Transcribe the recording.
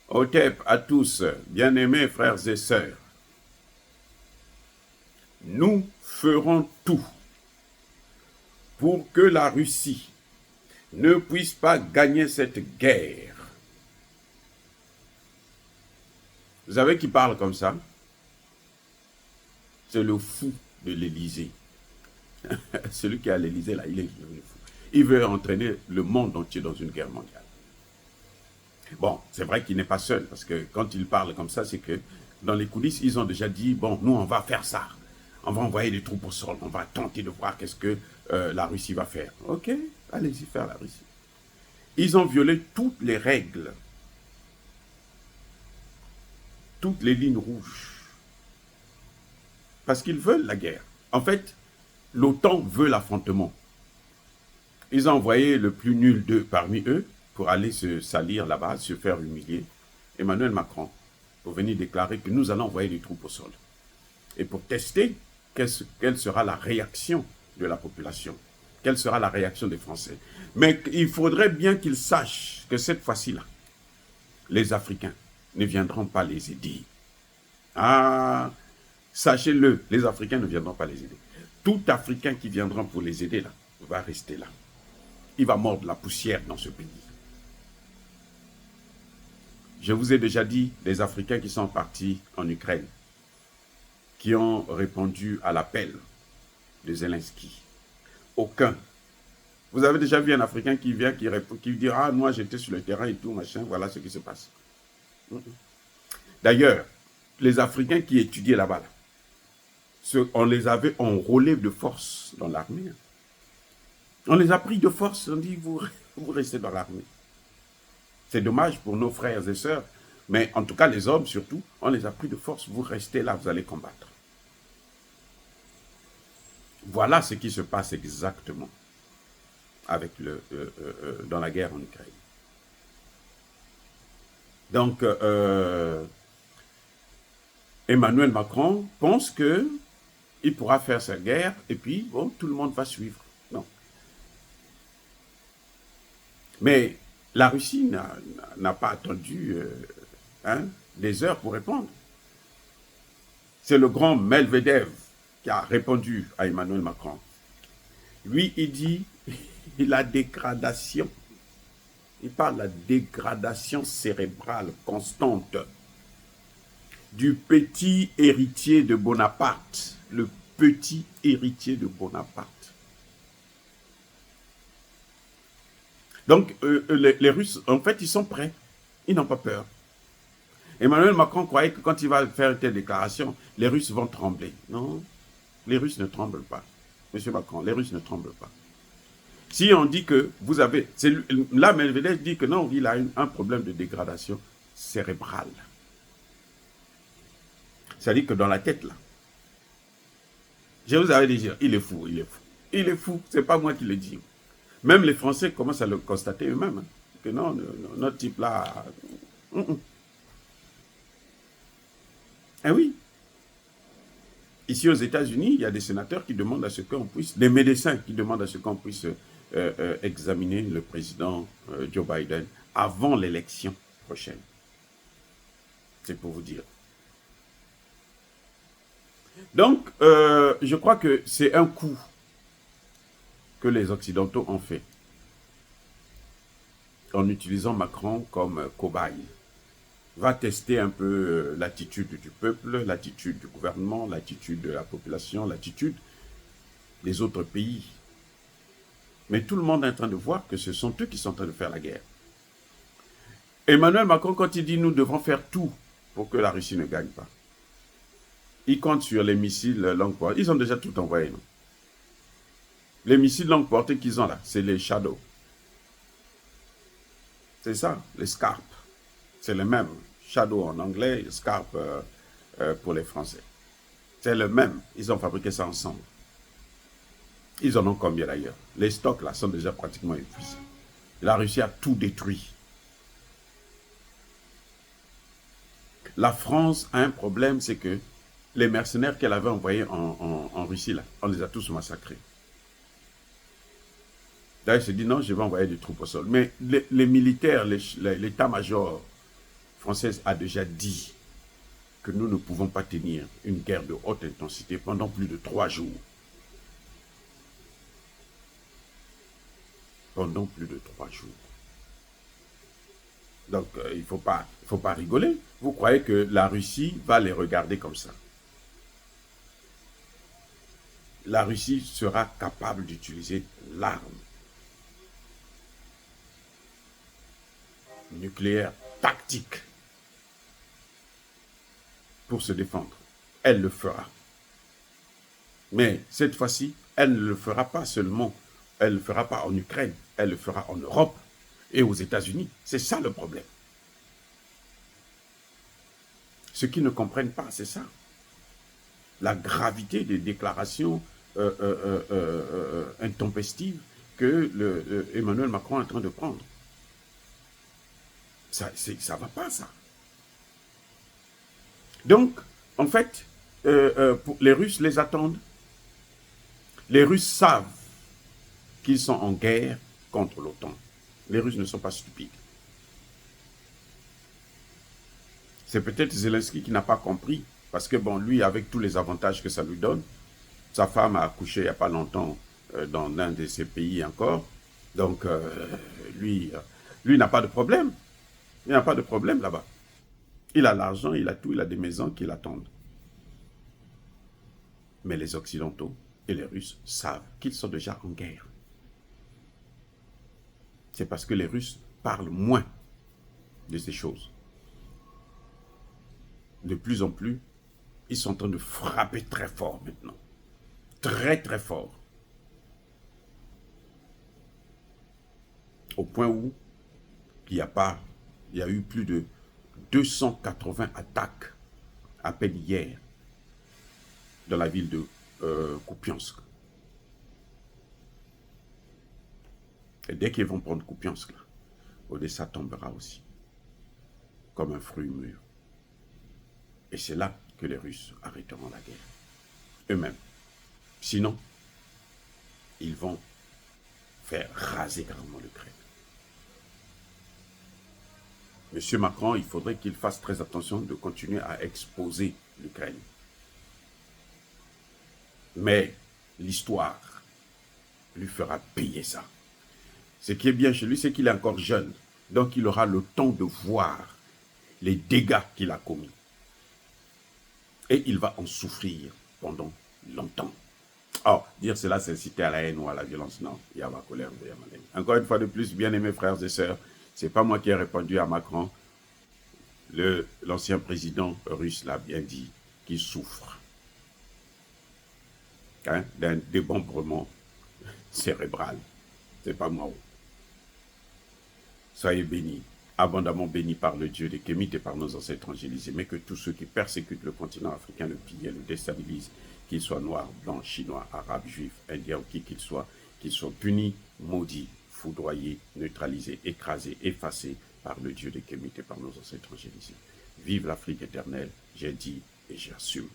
Otep à tous, bien-aimés frères et sœurs, nous ferons tout pour que la Russie ne puisse pas gagner cette guerre. Vous savez qui parle comme ça? C'est le fou de l'Élysée. Celui qui est à l'Élysée, là, il est devenu fou. Il veut entraîner le monde entier dans une guerre mondiale. Bon, c'est vrai qu'il n'est pas seul, parce que quand il parle comme ça, c'est que dans les coulisses, ils ont déjà dit, bon, nous, on va faire ça. On va envoyer des troupes au sol. On va tenter de voir qu'est-ce que la Russie va faire. Ok, allez-y faire la Russie. Ils ont violé toutes les règles, toutes les lignes rouges, parce qu'ils veulent la guerre. En fait, l'OTAN veut l'affrontement. Ils ont envoyé le plus nul d'eux parmi eux pour aller se salir là-bas, se faire humilier, Emmanuel Macron, pour venir déclarer que nous allons envoyer des troupes au sol. Et pour tester quelle sera la réaction de la population, quelle sera la réaction des Français. Mais il faudrait bien qu'ils sachent que cette fois-ci-là, les Africains ne viendront pas les aider. Ah, sachez-le, les Africains ne viendront pas les aider. Tout Africain qui viendra pour les aider là, va rester là. Il va mordre la poussière dans ce pays. Je vous ai déjà dit, les Africains qui sont partis en Ukraine, qui ont répondu à l'appel de Zelensky. Aucun. Vous avez déjà vu un Africain qui vient, qui dit « Ah, moi j'étais sur le terrain et tout, machin, voilà ce qui se passe. » D'ailleurs, les Africains qui étudiaient là-bas, on les avait enrôlés de force dans l'armée. On les a pris de force, on dit vous restez dans l'armée. C'est dommage pour nos frères et sœurs, mais en tout cas les hommes surtout, on les a pris de force, vous restez là, vous allez combattre. Voilà ce qui se passe exactement avec dans la guerre en Ukraine. Donc, Emmanuel Macron pense qu'il pourra faire sa guerre et puis, bon, tout le monde va suivre. Non. Mais la Russie n'a pas attendu des heures pour répondre. C'est le grand Medvedev qui a répondu à Emmanuel Macron. Lui, il dit la dégradation. Il parle de la dégradation cérébrale constante du petit héritier de Bonaparte. Le petit héritier de Bonaparte. Donc, les Russes, en fait, ils sont prêts. Ils n'ont pas peur. Emmanuel Macron croyait que quand il va faire une telle déclaration, les Russes vont trembler. Non, les Russes ne tremblent pas. Monsieur Macron, les Russes ne tremblent pas. Si on dit que vous avez... Là, Medvedev dit que non, il a un problème de dégradation cérébrale. C'est-à-dire que dans la tête, là, je vous avais dit, il est fou, il est fou. Il est fou, c'est pas moi qui le dis. Même les Français commencent à le constater eux-mêmes. Hein, que non, notre type là... Eh oui. Ici aux États-Unis, il y a des sénateurs qui demandent à ce qu'on puisse, des médecins qui demandent à ce qu'on puisse examiner le président Joe Biden avant l'élection prochaine. C'est pour vous dire. Donc, je crois que c'est un coup que les Occidentaux ont fait en utilisant Macron comme cobaye. Va tester un peu l'attitude du peuple, l'attitude du gouvernement, l'attitude de la population, l'attitude des autres pays. Mais tout le monde est en train de voir que ce sont eux qui sont en train de faire la guerre. Emmanuel Macron, quand il dit nous devons faire tout pour que la Russie ne gagne pas, il compte sur les missiles longue portée. Ils ont déjà tout envoyé. Non? Les missiles longue portée qu'ils ont là, c'est les Shadow. C'est ça, les Scarp. C'est le même. Shadow en anglais, Scarp pour les Français. C'est le même. Ils ont fabriqué ça ensemble. Ils en ont combien d'ailleurs? Les stocks là sont déjà pratiquement épuisés. La Russie a tout détruit. La France a un problème, c'est que les mercenaires qu'elle avait envoyés en Russie, là, on les a tous massacrés. Là, elle se dit non, je vais envoyer des troupes au sol. Mais les militaires, l'état-major française a déjà dit que nous ne pouvons pas tenir une guerre de haute intensité pendant plus de 3 jours. Pendant plus de 3 jours. Donc, il ne faut pas rigoler. Vous croyez que la Russie va les regarder comme ça? La Russie sera capable d'utiliser l'arme nucléaire tactique pour se défendre. Elle le fera. Mais cette fois-ci, elle ne le fera pas seulement. Elle ne le fera pas en Ukraine. Elle le fera en Europe et aux États-Unis. C'est ça le problème. Ceux qui ne comprennent pas, c'est ça. La gravité des déclarations intempestives que Emmanuel Macron est en train de prendre. Ça ne va pas, ça. Donc, en fait, les Russes les attendent. Les Russes savent qu'ils sont en guerre contre l'OTAN. Les Russes ne sont pas stupides. C'est peut-être Zelensky qui n'a pas compris, parce que, bon, lui, avec tous les avantages que ça lui donne, sa femme a accouché il n'y a pas longtemps dans l'un de ces pays encore. Donc, lui n'a pas de problème. Il n'a pas de problème là-bas. Il a l'argent, il a tout, il a des maisons qui l'attendent. Mais les Occidentaux et les Russes savent qu'ils sont déjà en guerre. C'est parce que les Russes parlent moins de ces choses. De plus en plus, ils sont en train de frapper très fort maintenant. Très, très fort. Au point où il y a eu plus de 280 attaques à peine hier dans la ville de Kupiansk. Et dès qu'ils vont prendre Kupiansk, là, Odessa tombera aussi, comme un fruit mûr. Et c'est là que les Russes arrêteront la guerre, eux-mêmes. Sinon, ils vont faire raser gravement l'Ukraine. Monsieur Macron, il faudrait qu'il fasse très attention de continuer à exposer l'Ukraine. Mais l'histoire lui fera payer ça. Ce qui est bien chez lui, c'est qu'il est encore jeune. Donc il aura le temps de voir les dégâts qu'il a commis. Et il va en souffrir pendant longtemps. Or, dire cela, c'est inciter à la haine ou à la violence. Non, il y a ma colère, il y a ma haine. Encore une fois de plus, bien-aimés frères et sœurs, ce n'est pas moi qui ai répondu à Macron. L'ancien président russe l'a bien dit, qu'il souffre d'un démembrement cérébral. Ce n'est pas moi. Soyez bénis, abondamment bénis par le Dieu des Kémites et par nos ancêtres angélisés, mais que tous ceux qui persécutent le continent africain, le pillent, le déstabilisent, qu'ils soient noirs, blancs, chinois, arabes, juifs, indiens ou qui qu'ils soient punis, maudits, foudroyés, neutralisés, écrasés, effacés par le Dieu des Kémites et par nos ancêtres angélisés. Vive l'Afrique éternelle, j'ai dit et j'assume.